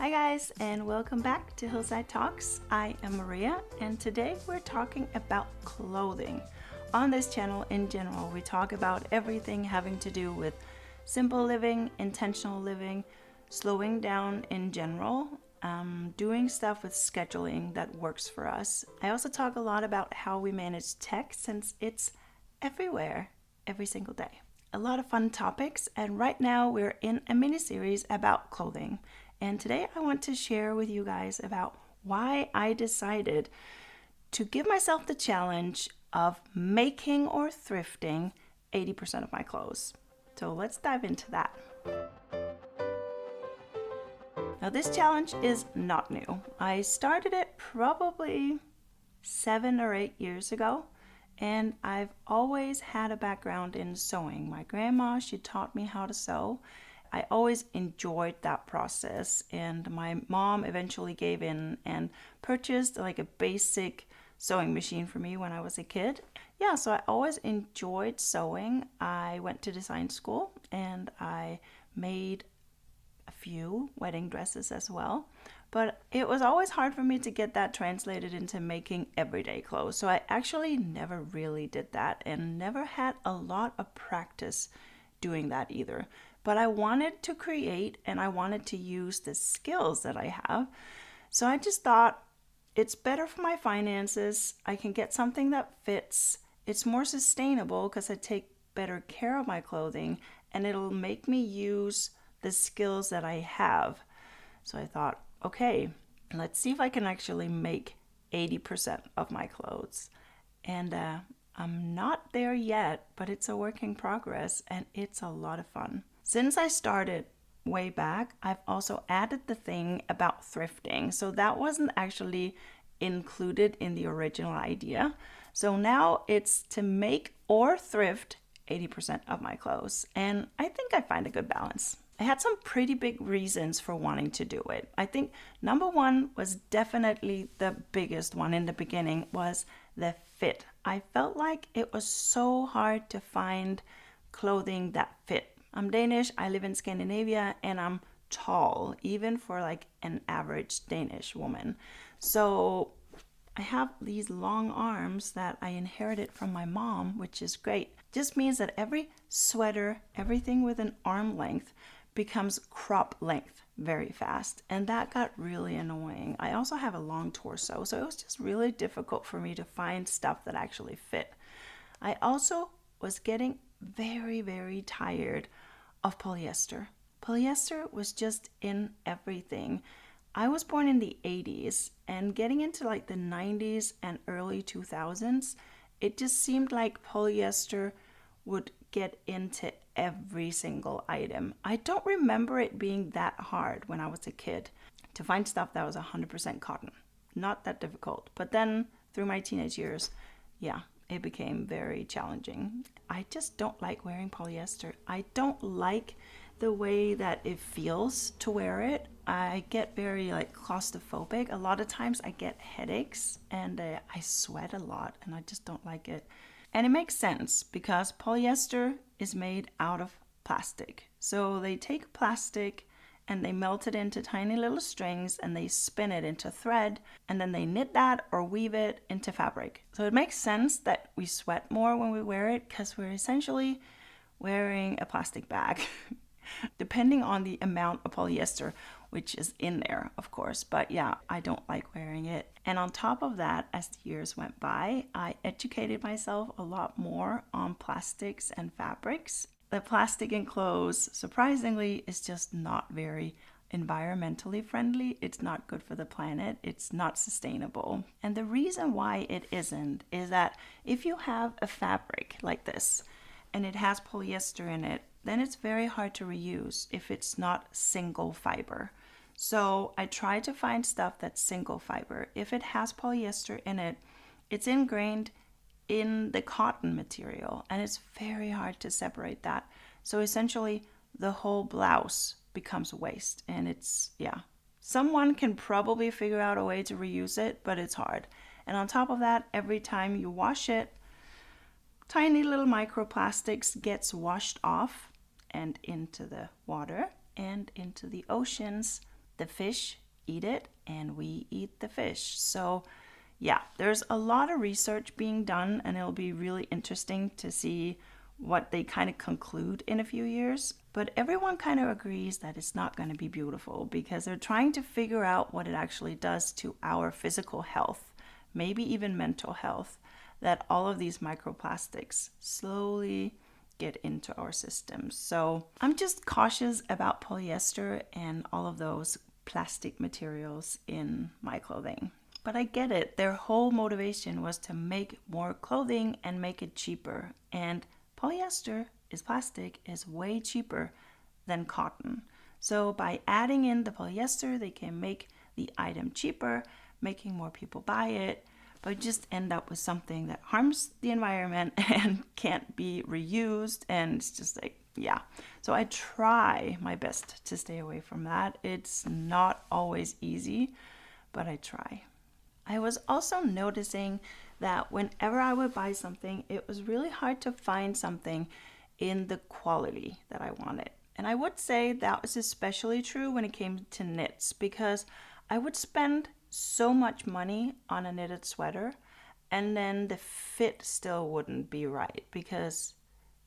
Hi guys, and welcome back to Hillside Talks. I am Maria, and today we're talking about clothing. On this channel in general, we talk about everything having to do with simple living, intentional living, slowing down in general, doing stuff with scheduling that works for us. I also talk a lot about how we manage tech since it's everywhere, every single day. A lot of fun topics, and right now we're in a mini series about clothing. And today I want to share with you guys about why I decided to give myself the challenge of making or thrifting 80% of my clothes. So let's dive into that. Now this challenge is not new. I started it probably 7 or 8 years ago, and I've always had a background in sewing. My grandma, she taught me how to sew. I always enjoyed that process, and my mom eventually gave in and purchased like a basic sewing machine for me when I was a kid. Yeah, so I always enjoyed sewing. I went to design school and I made a few wedding dresses as well, but it was always hard for me to get that translated into making everyday clothes. So I actually never really did that and never had a lot of practice doing that either. But I wanted to create and I wanted to use the skills that I have. So I just thought it's better for my finances. I can get something that fits. It's more sustainable because I take better care of my clothing, and it'll make me use the skills that I have. So I thought, okay, let's see if I can actually make 80% of my clothes. And I'm not there yet, but it's a work in progress and it's a lot of fun. Since I started way back, I've also added the thing about thrifting. So that wasn't actually included in the original idea. So now it's to make or thrift 80% of my clothes. And I think I find a good balance. I had some pretty big reasons for wanting to do it. I think number one was definitely the biggest one in the beginning was the fit. I felt like it was so hard to find clothing that fit. I'm Danish, I live in Scandinavia, and I'm tall, even for like an average Danish woman. So I have these long arms that I inherited from my mom, which is great. Just means that every sweater, everything with an arm length becomes crop length very fast, and that got really annoying. I also have a long torso, so it was just really difficult for me to find stuff that actually fit. I also was getting very, very tired of polyester. Polyester was just in everything. I was born in the 80s, and getting into like the 90s and early 2000s, it just seemed like polyester would get into every single item. I don't remember it being that hard when I was a kid to find stuff that was 100% cotton. Not that difficult. But then through my teenage years, yeah, it became very challenging. I just don't like wearing polyester. I don't like the way that it feels to wear it. I get very like claustrophobic. A lot of times I get headaches and I sweat a lot, and I just don't like it. And it makes sense because polyester is made out of plastic. So they take plastic and they melt it into tiny little strings and they spin it into thread, and then they knit that or weave it into fabric. So it makes sense that we sweat more when we wear it because we're essentially wearing a plastic bag, depending on the amount of polyester which is in there, of course. But yeah, I don't like wearing it. And on top of that, as the years went by, I educated myself a lot more on plastics and fabrics. The plastic in clothes, surprisingly, is just not very environmentally friendly. It's not good for the planet. It's not sustainable. And the reason why it isn't is that if you have a fabric like this and it has polyester in it, then it's very hard to reuse if it's not single fiber. So I try to find stuff that's single fiber. If it has polyester in it, it's ingrained in the cotton material, and it's very hard to separate that. So essentially the whole blouse becomes waste, and it's, yeah. Someone can probably figure out a way to reuse it, but it's hard. And on top of that, every time you wash it, tiny little microplastics gets washed off and into the water and into the oceans the fish eat it and we eat the fish. So yeah, there's a lot of research being done, and it'll be really interesting to see what they kind of conclude in a few years. But everyone kind of agrees that it's not going to be beautiful because they're trying to figure out what it actually does to our physical health, maybe even mental health, that all of these microplastics slowly get into our systems. So I'm just cautious about polyester and all of those plastic materials in my clothing. But I get it. Their whole motivation was to make more clothing and make it cheaper. And polyester is plastic, is way cheaper than cotton. So by adding in the polyester, they can make the item cheaper, making more people buy it, but just end up with something that harms the environment and can't be reused. And it's just like, yeah. So I try my best to stay away from that. It's not always easy, but I try. I was also noticing that whenever I would buy something, it was really hard to find something in the quality that I wanted. And I would say that was especially true when it came to knits, because I would spend so much money on a knitted sweater and then the fit still wouldn't be right, because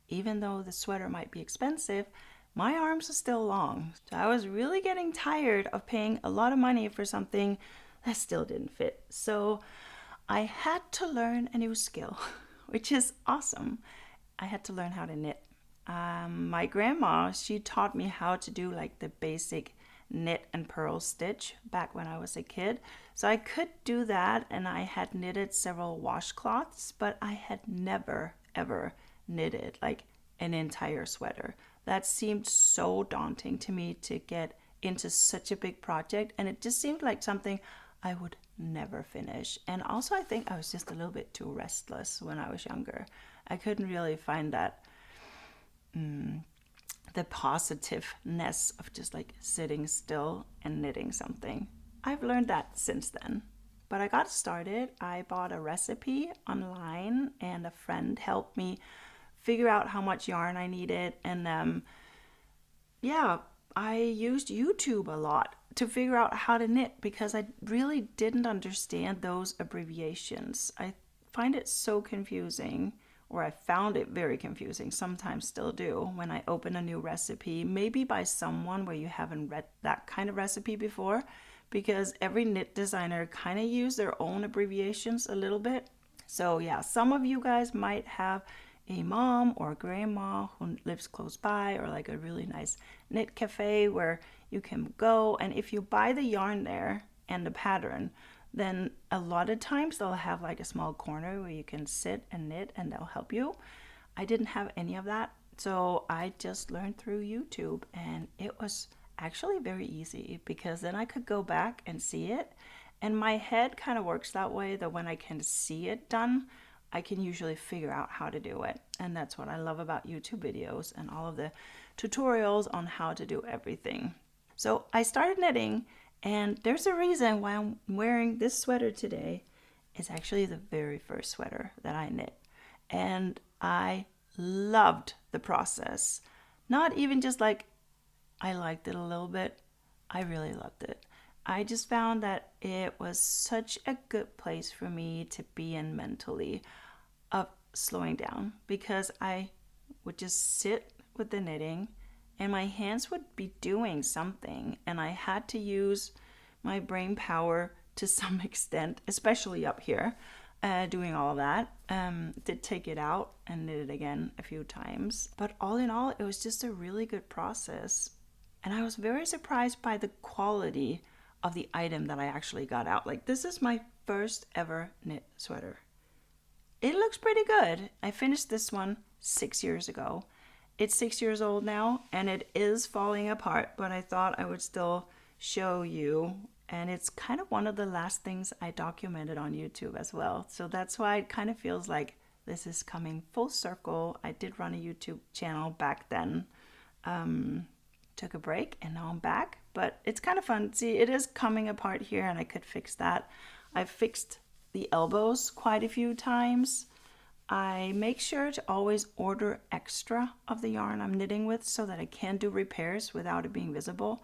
even though the sweater might be expensive, my arms are still long. So I was really getting tired of paying a lot of money for something that still didn't fit. So I had to learn a new skill, which is awesome. I had to learn how to knit. My grandma, she taught me how to do like the basic knit and purl stitch back when I was a kid. So I could do that, and I had knitted several washcloths, but I had never ever knitted like an entire sweater. That seemed so daunting to me to get into such a big project, and it just seemed like something I would never finish. And also I think I was just a little bit too restless when I was younger. I couldn't really find that the positiveness of just like sitting still and knitting something. I've learned that since then. But I got started. I bought a recipe online and a friend helped me figure out how much yarn I needed. And I used YouTube a lot to figure out how to knit because I really didn't understand those abbreviations. I find it so confusing, or I found it very confusing, sometimes still do, when I open a new recipe, maybe by someone where you haven't read that kind of recipe before, because every knit designer kind of use their own abbreviations a little bit. So yeah, some of you guys might have a mom or a grandma who lives close by, or like a really nice knit cafe where you can go, and if you buy the yarn there and the pattern, then a lot of times they'll have like a small corner where you can sit and knit and they'll help you. I didn't have any of that, so I just learned through YouTube, and it was actually very easy because then I could go back and see it, and my head kind of works that way that when I can see it done, I can usually figure out how to do it. And that's what I love about YouTube videos and all of the tutorials on how to do everything. So I started knitting, and there's a reason why I'm wearing this sweater today. It's actually the very first sweater that I knit, and I loved the process. Not even just like I liked it a little bit, I really loved it. I just found that it was such a good place for me to be in mentally, of slowing down, because I would just sit with the knitting and my hands would be doing something, and I had to use my brain power to some extent, especially up here, doing all that. Did take it out and knit it again a few times, but all in all, it was just a really good process, and I was very surprised by the quality of the item that I actually got out. Like, this is my first ever knit sweater. It looks pretty good. I finished this one 6 years ago. It's 6 years old now, and it is falling apart, but I thought I would still show you. And it's kind of one of the last things I documented on YouTube as well. So that's why it kind of feels like this is coming full circle. I did run a YouTube channel back then. Took a break, and now I'm back. But it's kind of fun. See, it is coming apart here, and I could fix that. I've fixed the elbows quite a few times. I make sure to always order extra of the yarn I'm knitting with so that I can do repairs without it being visible.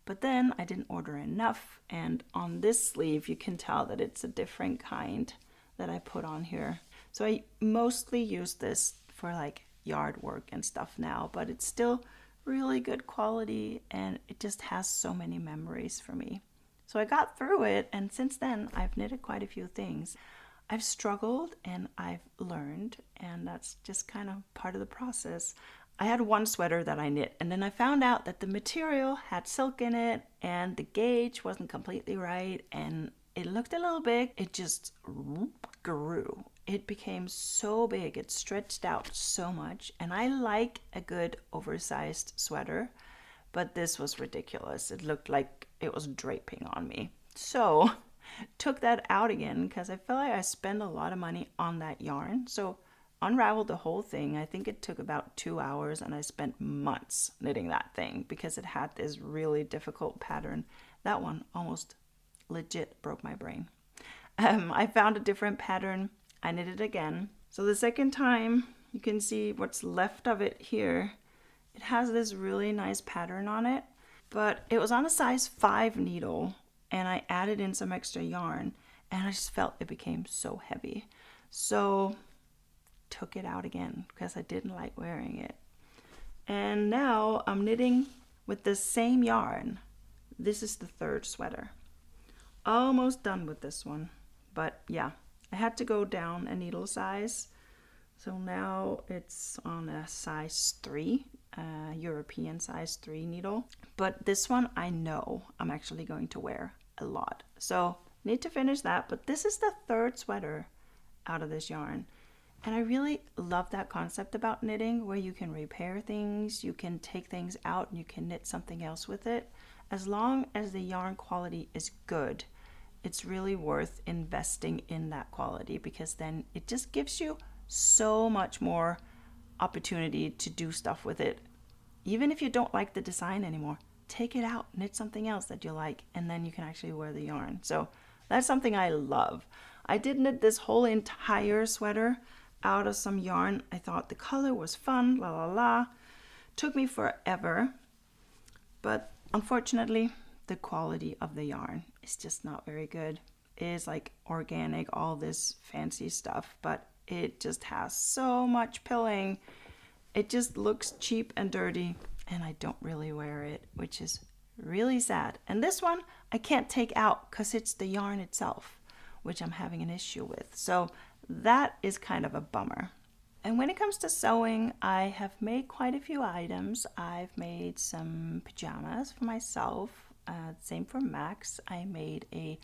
But then I didn't order enough, and on this sleeve you can tell that it's a different kind that I put on here. So I mostly use this for like yard work and stuff now, but it's still really good quality and it just has so many memories for me. So I got through it, and since then I've knitted quite a few things. I've struggled and I've learned, and that's just kind of part of the process. I had one sweater that I knit, and then I found out that the material had silk in it and the gauge wasn't completely right and it looked a little big. It just grew. It became so big. It stretched out so much, and I like a good oversized sweater, but this was ridiculous. It looked like it was draping on me. So took that out again because I feel like I spent a lot of money on that yarn. So unraveled the whole thing. I think it took about 2 hours, and I spent months knitting that thing because it had this really difficult pattern. That one almost legit broke my brain. I found a different pattern. I knit it again. So the second time, you can see what's left of it here. It has this really nice pattern on it, but it was on a size 5 needle, and I added in some extra yarn, and I just felt it became so heavy. So took it out again because I didn't like wearing it. And now I'm knitting with the same yarn. This is the third sweater. Almost done with this one, but yeah, I had to go down a needle size. So now it's on a size 3, European size 3 needle. But this one I know I'm actually going to wear a lot. So need to finish that, but this is the third sweater out of this yarn. And I really love that concept about knitting, where you can repair things, you can take things out, and you can knit something else with it. As long as the yarn quality is good, it's really worth investing in that quality, because then it just gives you so much more opportunity to do stuff with it. Even if you don't like the design anymore, take it out, knit something else that you like, and then you can actually wear the yarn. So that's something I love. I did knit this whole entire sweater out of some yarn. I thought the color was fun, la la la. Took me forever, but unfortunately the quality of the yarn is just not very good. It is like organic, all this fancy stuff, but it just has so much pilling. It just looks cheap and dirty, and I don't really wear it, which is really sad. And this one I can't take out because it's the yarn itself, which I'm having an issue with. So that is kind of a bummer. And when it comes to sewing, I have made quite a few items. I've made some pajamas for myself. Same for Max. I made a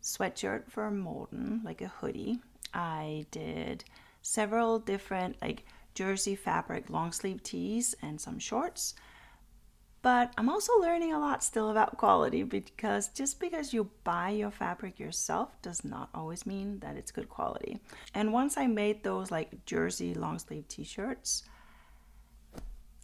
sweatshirt for Molden, like a hoodie. I did several different like jersey fabric long sleeve tees and some shorts. But I'm also learning a lot still about quality, because just because you buy your fabric yourself does not always mean that it's good quality. And once I made those like jersey long sleeve t-shirts,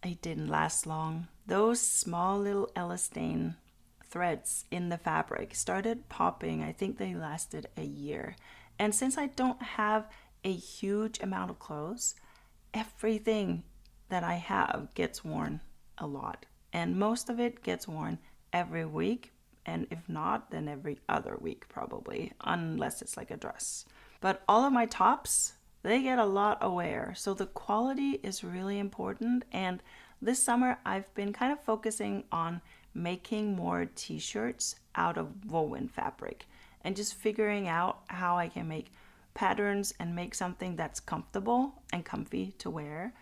it didn't last long. Those small little elastane threads in the fabric started popping. I think they lasted a year. And since I don't have a huge amount of clothes, everything that I have gets worn a lot. And most of it gets worn every week, and if not, then every other week probably, unless it's like a dress. But all of my tops, they get a lot of wear, so the quality is really important. And this summer I've been kind of focusing on making more t-shirts out of woven fabric and just figuring out how I can make patterns and make something that's comfortable and comfy to wear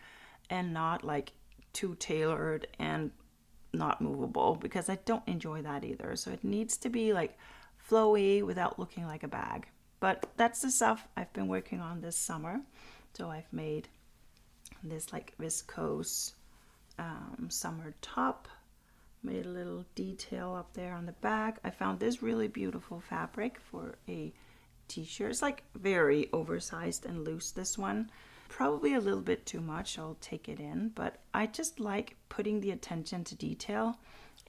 and not like too tailored and not movable, because I don't enjoy that either. So it needs to be like flowy without looking like a bag. But that's the stuff I've been working on this summer. So I've made this like viscose summer top, made a little detail up there on the back. I found this really beautiful fabric for a t-shirt. It's like very oversized and loose, this one. Probably a little bit too much, I'll take it in, but I just like putting the attention to detail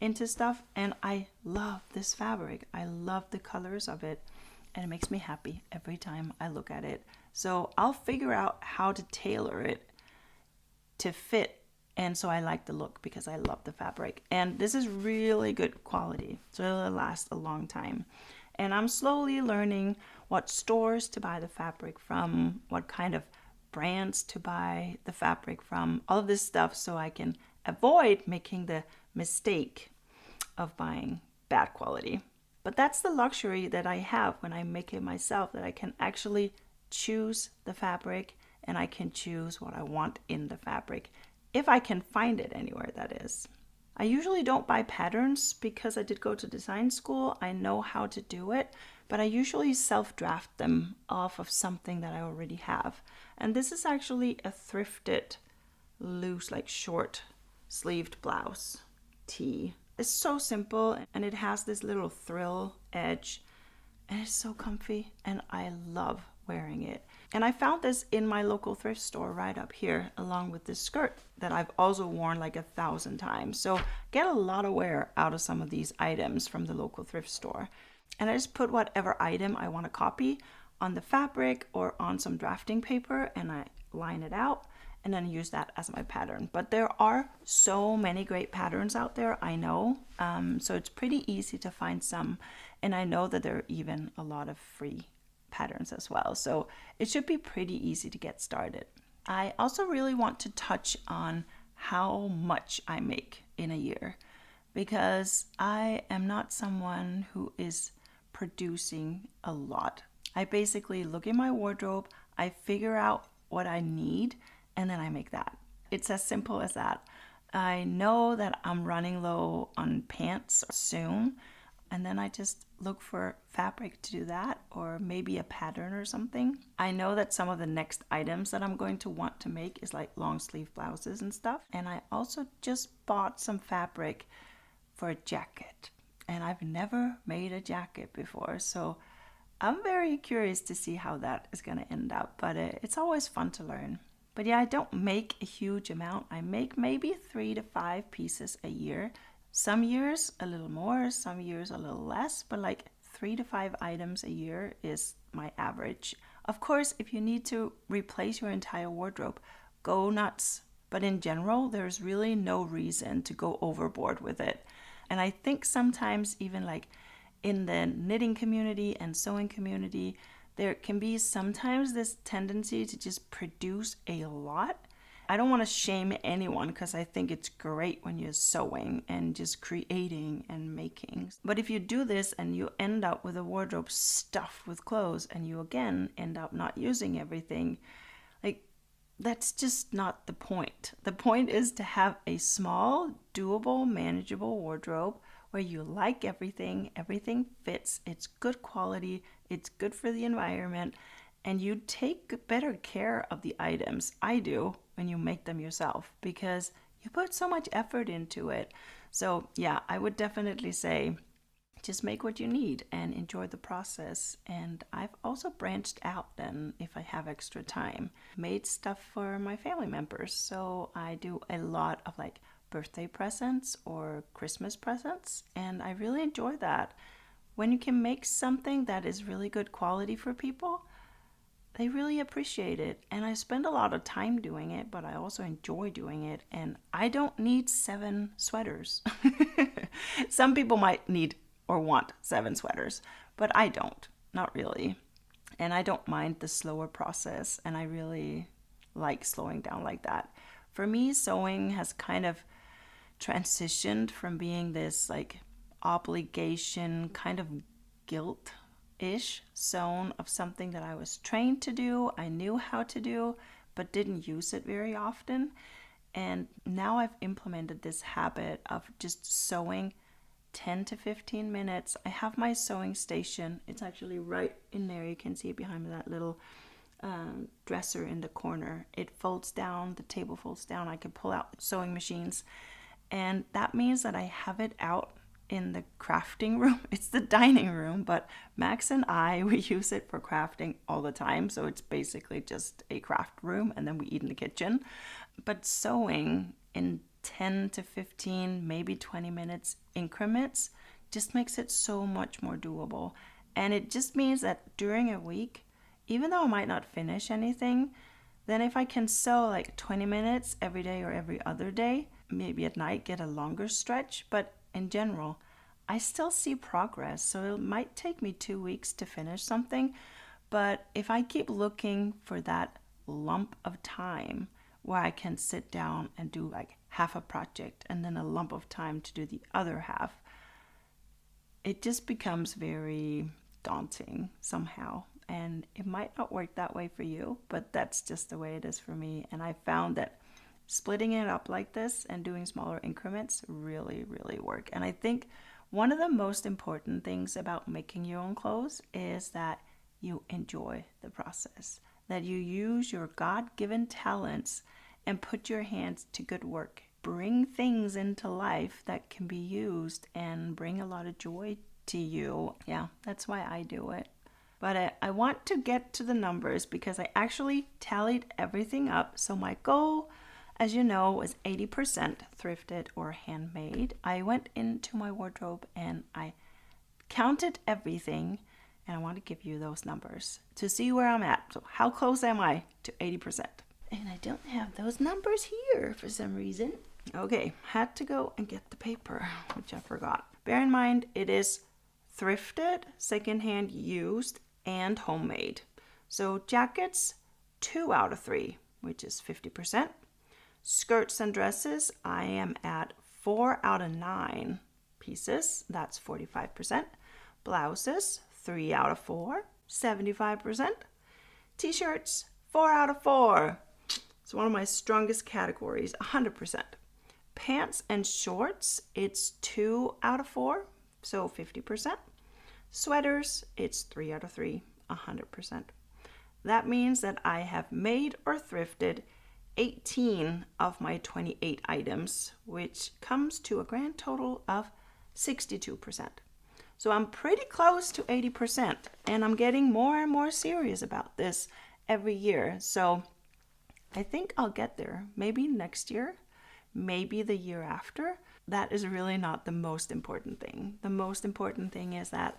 into stuff, and I love this fabric. I love the colors of it, and it makes me happy every time I look at it. So I'll figure out how to tailor it to fit And so I like the look because I love the fabric. And this is really good quality, so it'll last a long time. And I'm slowly learning what stores to buy the fabric from, what kind of brands to buy the fabric from, all of this stuff, so I can avoid making the mistake of buying bad quality. But that's the luxury that I have when I make it myself, that I can actually choose the fabric and I can choose what I want in the fabric, if I can find it anywhere, that is. I usually don't buy patterns because I did go to design school. I know how to do it, but I usually self-draft them off of something that I already have. And this is actually a thrifted, loose, like short sleeved blouse tee. It's so simple and it has this little frill edge and it's so comfy and I love wearing it. And I found this in my local thrift store right up here, along with this skirt that I've also worn like 1,000 times. So get a lot of wear out of some of these items from the local thrift store. And I just put whatever item I want to copy on the fabric or on some drafting paper and I line it out and then use that as my pattern. But there are so many great patterns out there, I know. So it's pretty easy to find some. And I know that there are even a lot of free patterns as well. So it should be pretty easy to get started. I also really want to touch on how much I make in a year, because I am not someone who is producing a lot. I basically look in my wardrobe, I figure out what I need, and then I make that. It's as simple as that. I know that I'm running low on pants soon, and then I just look for fabric to do that, or maybe a pattern or something. I know that some of the next items that I'm going to want to make is like long sleeve blouses and stuff. And I also just bought some fabric for a jacket. And I've never made a jacket before, so I'm very curious to see how that is going to end up. But it's always fun to learn. But yeah, I don't make a huge amount. I make maybe 3 to 5 pieces a year. Some years a little more, some years a little less, but like 3 to 5 items a year is my average. Of course, if you need to replace your entire wardrobe, go nuts. But in general, there's really no reason to go overboard with it. And I think sometimes even like in the knitting community and sewing community, there can be sometimes this tendency to just produce a lot. I don't want to shame anyone because I think it's great when you're sewing and just creating and making. But if you do this and you end up with a wardrobe stuffed with clothes and you again end up not using everything, like that's just not the point. The point is to have a small, doable, manageable wardrobe where you like everything, everything fits, it's good quality, it's good for the environment, and you take better care of the items. I do when you make them yourself because you put so much effort into it. So yeah, I would definitely say just make what you need and enjoy the process. And I've also branched out then, if I have extra time, made stuff for my family members. So I do a lot of like birthday presents or Christmas presents, and I really enjoy that. When you can make something that is really good quality for people, they really appreciate it. And I spend a lot of time doing it, but I also enjoy doing it. And I don't need 7 sweaters. Some people might need or want 7 sweaters, but I don't, not really. And I don't mind the slower process, and I really like slowing down like that. For me, sewing has kind of transitioned from being this like obligation, kind of guilt-ish zone of something that I was trained to do, I knew how to do, but didn't use it very often. And now I've implemented this habit of just sewing 10 to 15 minutes. I have my sewing station. It's actually right in there. You can see it behind that little dresser in the corner. It folds down, the table folds down. I can pull out sewing machines. And that means that I have it out in the crafting room. It's the dining room, but Max and I, we use it for crafting all the time. So it's basically just a craft room, and then we eat in the kitchen. But sewing in 10 to 15, maybe 20 minutes increments just makes it so much more doable. And it just means that during a week, even though I might not finish anything, Then if I can sew like 20 minutes every day or every other day, maybe at night get a longer stretch, but in general, I still see progress. So it might take me 2 weeks to finish something, but if I keep looking for that lump of time where I can sit down and do like half a project and then a lump of time to do the other half, it just becomes very daunting somehow. And it might not work that way for you, but that's just the way it is for me. And I found that splitting it up like this and doing smaller increments really, really work. And I think one of the most important things about making your own clothes is that you enjoy the process, that you use your God-given talents and put your hands to good work. Bring things into life that can be used and bring a lot of joy to you. Yeah, that's why I do it. But I want to get to the numbers because I actually tallied everything up. So my goal, as you know, was 80% thrifted or handmade. I went into my wardrobe and I counted everything, and I want to give you those numbers to see where I'm at. So how close am I to 80%? And I don't have those numbers here for some reason. Okay, had to go and get the paper, which I forgot. Bear in mind, it is thrifted, secondhand, used, and homemade. So jackets, 2 out of 3, which is 50%. Skirts and dresses, I am at 4 out of 9 pieces. That's 45%. Blouses, 3 out of 4, 75%. T-shirts, 4 out of 4. It's one of my strongest categories, 100%. Pants and shorts, it's 2 out of 4, so 50%. Sweaters, it's 3 out of 3, 100%. That means that I have made or thrifted 18 of my 28 items, which comes to a grand total of 62%. So I'm pretty close to 80%, and I'm getting more and more serious about this every year. So I think I'll get there, maybe next year, maybe the year after. That is really not the most important thing. The most important thing is that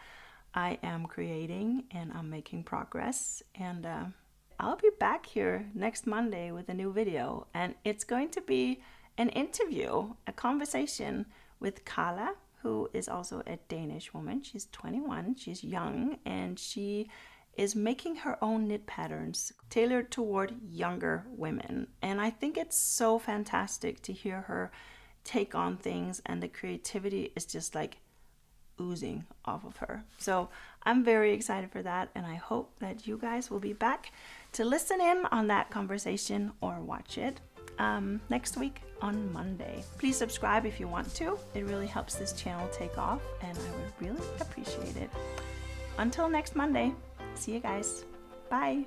I am creating and I'm making progress, and I'll be back here next Monday with a new video, and it's going to be an interview, a conversation with Kala, who is also a Danish woman. She's 21, she's young, and she is making her own knit patterns tailored toward younger women. And I think it's so fantastic to hear her take on things, and the creativity is just like oozing off of her. So I'm very excited for that, and I hope that you guys will be back to listen in on that conversation or watch it next week on Monday. Please subscribe if you want to. It really helps this channel take off, and I would really appreciate it. Until next Monday, see you guys. Bye.